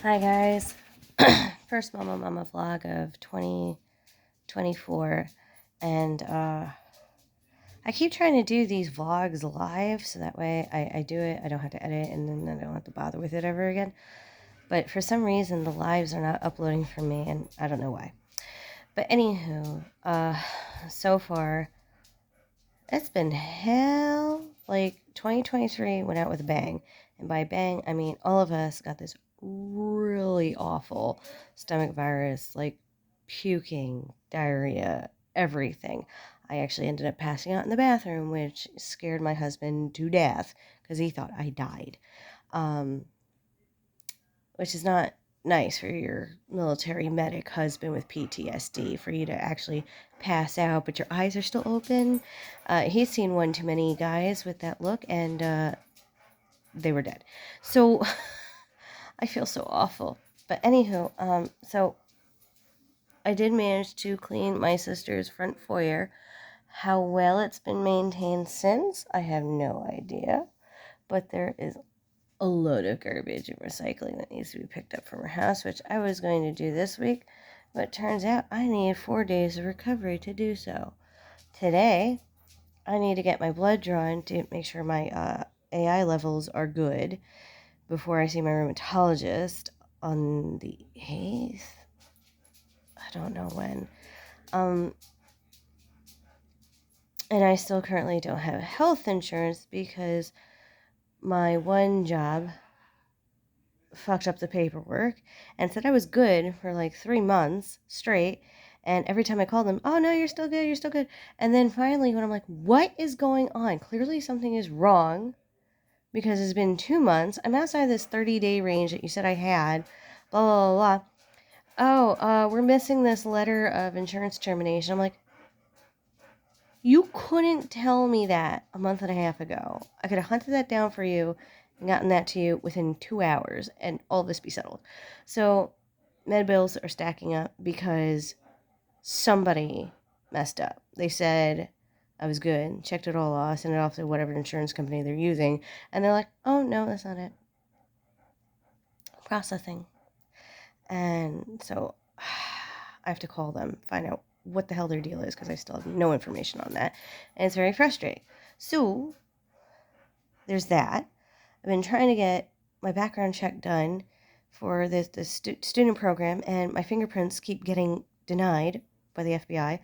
Hi guys. First Mama vlog of 2024, and I keep trying to do these vlogs live so that way I do it, I don't have to edit, and then I don't have to bother with it ever again. But for some reason the lives are not uploading for me, and I don't know why. But anywho, so far it's been hell. Like 2023 went out with a bang, and by bang I mean all of us got this really awful stomach virus, like puking, diarrhea, everything. I actually ended up passing out in the bathroom, which scared my husband to death because he thought I died. Um, which is not nice for your military medic husband with PTSD for you to actually pass out, but your eyes are still open. He's seen one too many guys with that look, and they were dead. So I feel so awful. But anywho, so I did manage to clean my sister's front foyer. How well it's been maintained since, I have no idea. But there is a load of garbage and recycling that needs to be picked up from her house, which I was going to do this week, but turns out I need 4 days of recovery to do so. Today, I need to get my blood drawn to make sure my AI levels are good before I see my rheumatologist on the 8th. I don't know when. Um, and I still currently don't have health insurance because my one job fucked up the paperwork and said I was good for like 3 months straight. And every time I called them, oh no, you're still good, you're still good. And then finally, when I'm like, what is going on? Clearly something is wrong because it's been 2 months. I'm outside this 30-day range that you said I had, blah, blah, blah, blah. Oh, we're missing this letter of insurance termination. I'm like, you couldn't tell me that a month and a half ago. I could have hunted that down for you and gotten that to you within 2 hours and all this be settled. So med bills are stacking up because somebody messed up. They said I was good, checked it all off, sent it off to whatever insurance company they're using, and they're like, oh no, that's not it. Processing. And so I have to call them, find out what the hell their deal is because I still have no information on that. And it's very frustrating. So there's that. I've been trying to get my background check done for this student program, and my fingerprints keep getting denied by the FBI.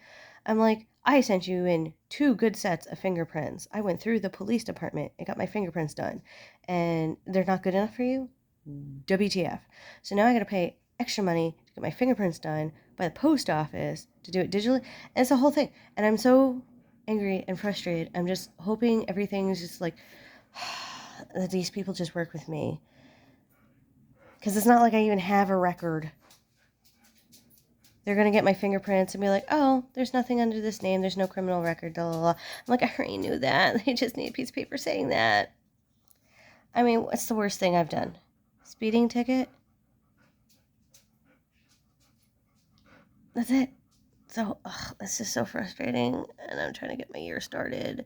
I'm like, I sent you in 2 good sets of fingerprints. I went through the police department and got my fingerprints done, and they're not good enough for you? WTF. So now I gotta pay extra money to get my fingerprints done by the post office to do it digitally. And it's a whole thing. And I'm so angry and frustrated. I'm just hoping everything's just like that these people just work with me. Because it's not like I even have a record. They're going to get my fingerprints and be like, oh, there's nothing under this name. There's no criminal record, blah, blah, blah. I'm like, I already knew that. They just need a piece of paper saying that. I mean, what's the worst thing I've done? Speeding ticket? That's it. So, this is so frustrating. And I'm trying to get my year started.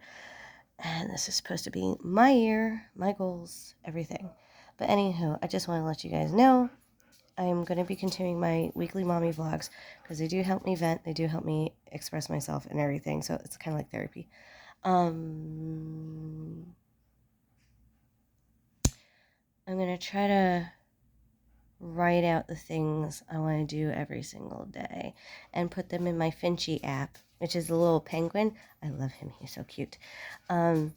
And this is supposed to be my year, my goals, everything. But anywho, I just want to let you guys know I'm going to be continuing my weekly mommy vlogs because they do help me vent. They do help me express myself and everything. So it's kind of like therapy. I'm going to try to write out the things I want to do every single day and put them in my Finchy app, which is the little penguin. I love him. He's so cute. And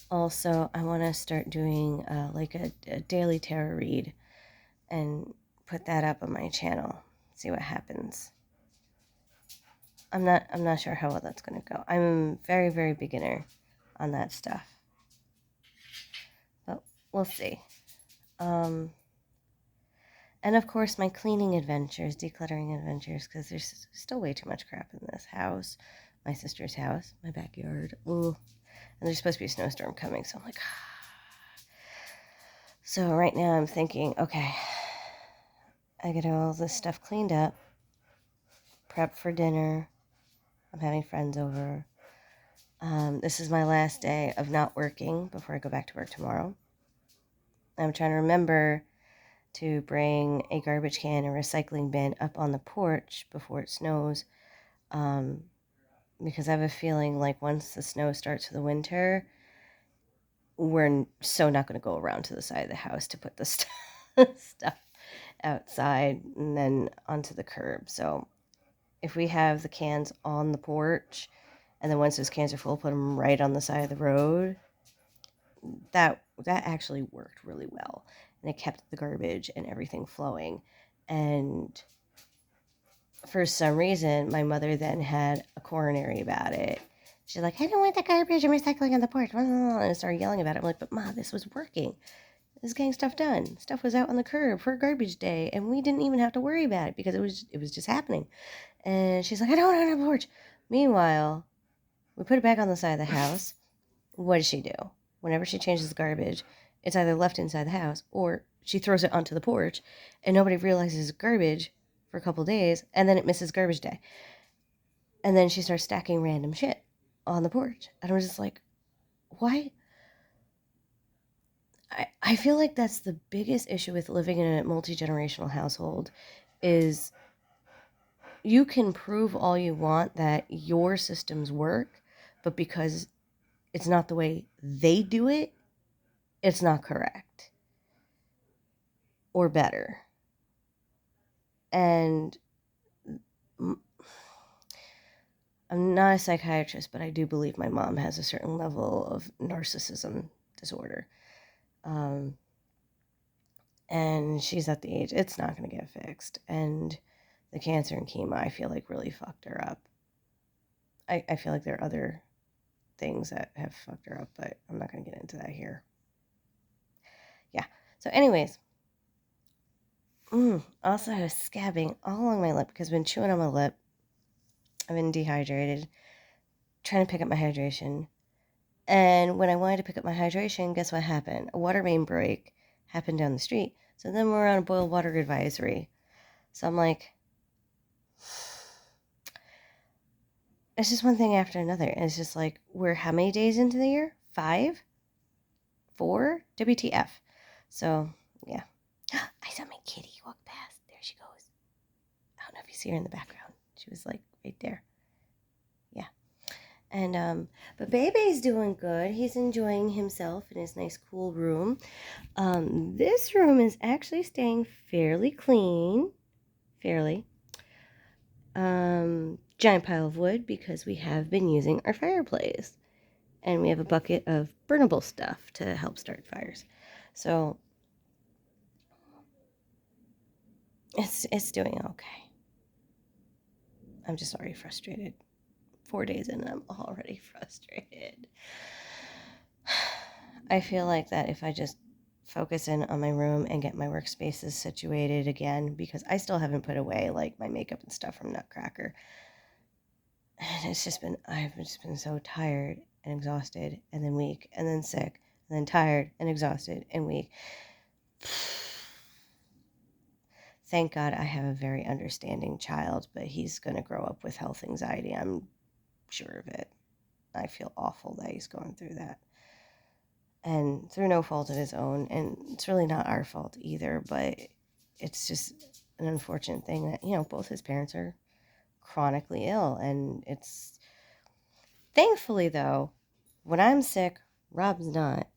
also, I want to start doing like a daily tarot read and put that up on my channel. See what happens. I'm not sure how well that's going to go. I'm very, very beginner on that stuff. But we'll see. And of course, my cleaning adventures, decluttering adventures, because there's still way too much crap in this house, my sister's house, my backyard. Ooh. And there's supposed to be a snowstorm coming, so I'm like, So right now I'm thinking, okay, I get all this stuff cleaned up, prep for dinner. I'm having friends over. This is my last day of not working before I go back to work tomorrow. I'm trying to remember to bring a garbage can and recycling bin up on the porch before it snows, because I have a feeling like once the snow starts for the winter, we're so not going to go around to the side of the house to put the stuff outside and then onto the curb. So if we have the cans on the porch, and then once those cans are full, put them right on the side of the road, that actually worked really well. And it kept the garbage and everything flowing. And for some reason, my mother then had a coronary about it. She's like, I don't want the garbage and recycling on the porch. And I started yelling about it. I'm like, but Ma, this was working. This is getting stuff done. Stuff was out on the curb for garbage day, and we didn't even have to worry about it because it was just happening. And she's like, I don't want it on the porch. Meanwhile, we put it back on the side of the house. What does she do? Whenever she changes the garbage, it's either left inside the house or she throws it onto the porch, and nobody realizes it's garbage for a couple of days, and then it misses garbage day. And then she starts stacking random shit on the porch. And I was just like, why? I feel like that's the biggest issue with living in a multi-generational household is you can prove all you want that your systems work, but because it's not the way they do it, it's not correct or better. And I'm not a psychiatrist, but I do believe my mom has a certain level of narcissism disorder. And she's at the age, it's not going to get fixed. And the cancer and chemo, I feel like really fucked her up. I feel like there are other things that have fucked her up, but I'm not going to get into that here. Yeah. So anyways, also I was scabbing all along my lip because I've been chewing on my lip. I've been dehydrated, trying to pick up my hydration. And when I wanted to pick up my hydration, guess what happened? A water main break happened down the street. So then we're on a boil water advisory. So I'm like, it's just one thing after another. And it's just like, we're how many days into the year? 5? 4? WTF. So, yeah. I saw my kitty walk past. There she goes. I don't know if you see her in the background. She was like right there. Yeah. And, but Bebe's doing good. He's enjoying himself in his nice cool room. This room is actually staying fairly clean. Fairly. Giant pile of wood because we have been using our fireplace. And we have a bucket of burnable stuff to help start fires. So it's doing okay. I'm just already frustrated. 4 days in and I'm already frustrated. I feel like that if I just focus in on my room and get my workspaces situated again, because I still haven't put away like my makeup and stuff from Nutcracker. And I've just been so tired and exhausted and then weak and then sick and then tired and exhausted and weak. Thank God I have a very understanding child, but he's going to grow up with health anxiety. I'm sure of it. I feel awful that he's going through that. And through no fault of his own. And it's really not our fault either, but it's just an unfortunate thing that, both his parents are chronically ill. And it's, thankfully though, when I'm sick, Rob's not.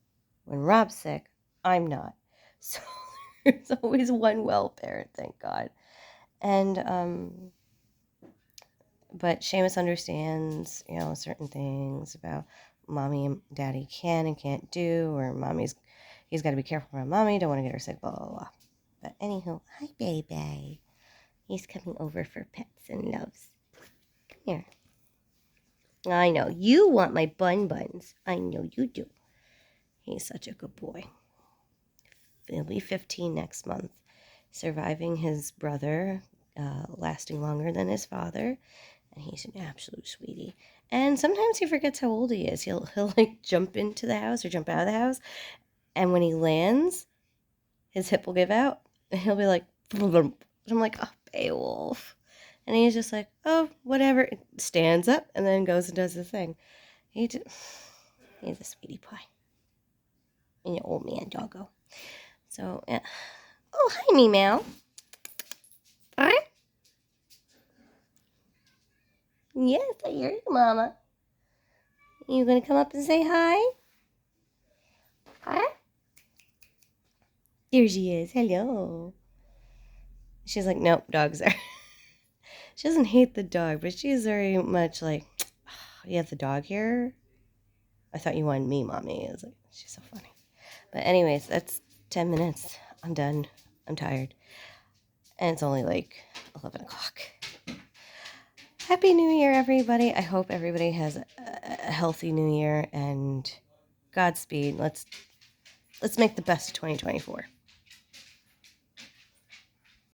When Rob's sick, I'm not. So there's always one well parent, thank God. And, but Seamus understands, certain things about mommy and daddy can and can't do, or he's got to be careful around mommy, don't want to get her sick, blah, blah, blah. But anywho, hi, baby. He's coming over for pets and loves. Come here. I know, you want my buns. I know you do. He's such a good boy. He'll be 15 next month. Surviving his brother, lasting longer than his father. And he's an absolute sweetie. And sometimes he forgets how old he is. He'll like jump into the house or jump out of the house. And when he lands, his hip will give out. And he'll be like, and I'm like, oh, Beowulf. And he's just like, oh, whatever. Stands up and then goes and does the thing. He's a sweetie pie. And your old man doggo. So, yeah. Oh, hi, Meow. Huh? Yes, I hear you, Mama. You gonna come up and say hi? Huh? There she is. Hello. She's like, nope, dog's there. She doesn't hate the dog, but she's very much like, you have the dog here? I thought you wanted me, Mommy. I was like, she's so funny. But anyways, that's 10 minutes. I'm done. I'm tired. And it's only like 11 o'clock. Happy New Year, everybody. I hope everybody has a healthy New Year and Godspeed. Let's make the best of 2024.